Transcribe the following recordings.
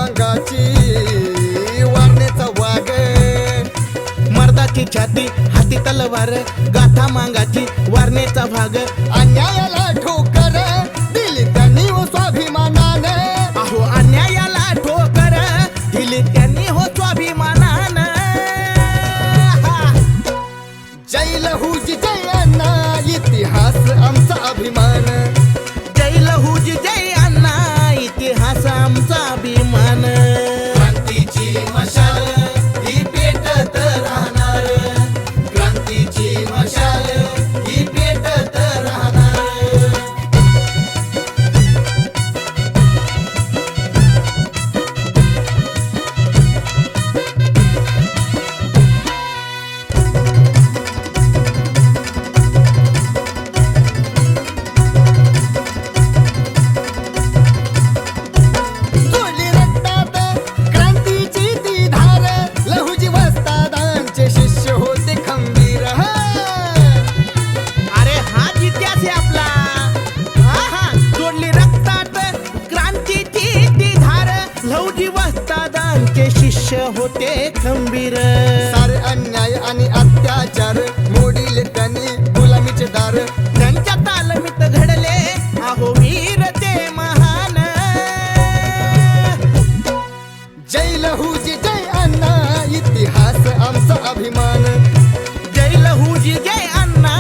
मांगाची वारणेचा वाघ, मर्दाची छाती हाती तलवार, गाथा मांगाची वारणेचा भाग. अन्यायाला ठोकर दिली त्यांनी हो स्वाभिमानाने, अहो अन्यायाला ठोकर दिली त्यांनी हो स्वाभिमानानं. जय लहूजी जय अण्णा इतिहास आमचा अभिमान, जय लहूजी जय अण्णा इतिहास आमचा अभिमान. क्रांतीची मशाल ही पेटत राहणार, क्रांतीची मशाल ही पेटत राहणार. जोडली रक्तात क्रांतीची ती धार, लहुजी वस्तादांचे शिष्य होते खंबीर. अरे हाच इतिहास आहे आपला. हा जोडली रक्तात क्रांतीची ती धार, लहुजी वस्तादांचे शिष्य होते खंबीर. सारे अन्याय आणि अत्याचार मोडीले त्यांनी गुलामीचे दार, त्यांच्या तालमीत घडले अहो वीर ते महान. जय लहूजी जय अण्णा इतिहास आमचा अभिमान, जय लहूजी जय अण्णा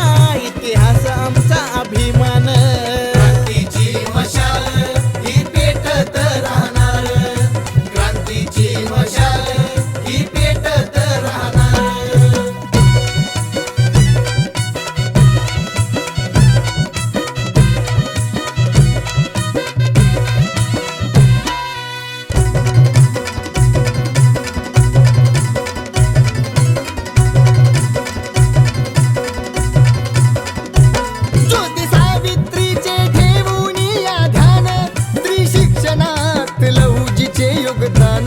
इतिहास आमचा अभिमान. क्रांतीची मशाल ही पेटत राहणार, क्रांतीची मशाल ही पेटत राहणार. ज्योती सावित्रीचे ठेवून या ध्यान, स्त्री शिक्षणात लहूजीचे योगदान.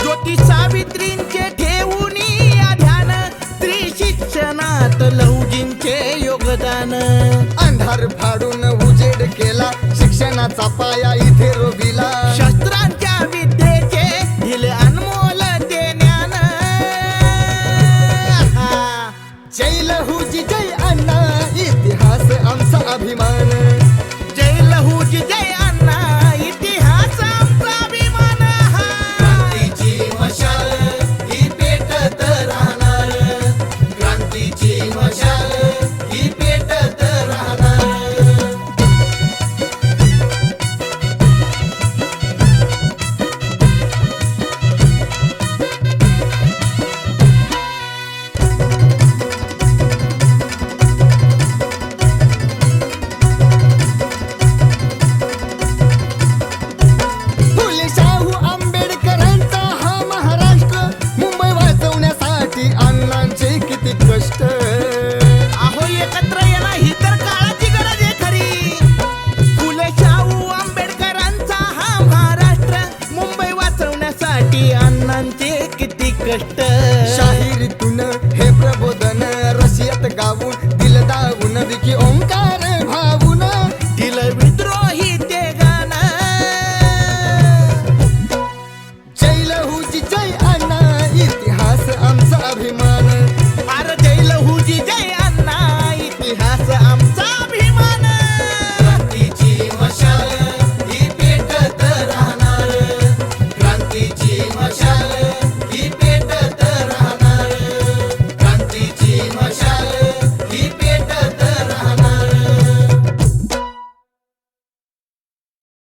ज्योती सावित्रींचे ठेवून या ध्यान, स्त्री शिक्षणात लहुजींचे योगदान. अंधार फाडून उजेड केला, शिक्षणाचा पाया इथे रोविला. शस्त्रांच्या विद्येचे दिले अनमोल ते ज्ञान. जय लहूजी जय अण्णा इतिहास आमचा अभिमान, जय लहूजी जय अण्णा इतिहास आमचा अभिमान. क्रांतीची मशाल ही पेटत राहणार, क्रांतीची मशाल ही पेटत राहणार. फुले शाहू आंबेडकरांचा हा महाराष्ट्र, मुंबई वाचवण्यासाठी अण्णांचे किती कष्ट. अहो एकत्र येणं ही तर काळाची गरज आहे खरी. फुले शाहू आंबेडकरांचा हा महाराष्ट्र, मुंबई वाचवण्यासाठी अण्णांचे किती कष्ट. शाहिरीतून हे प्रबोधन रशियात गाऊन दिल दावून विकी ओंकार.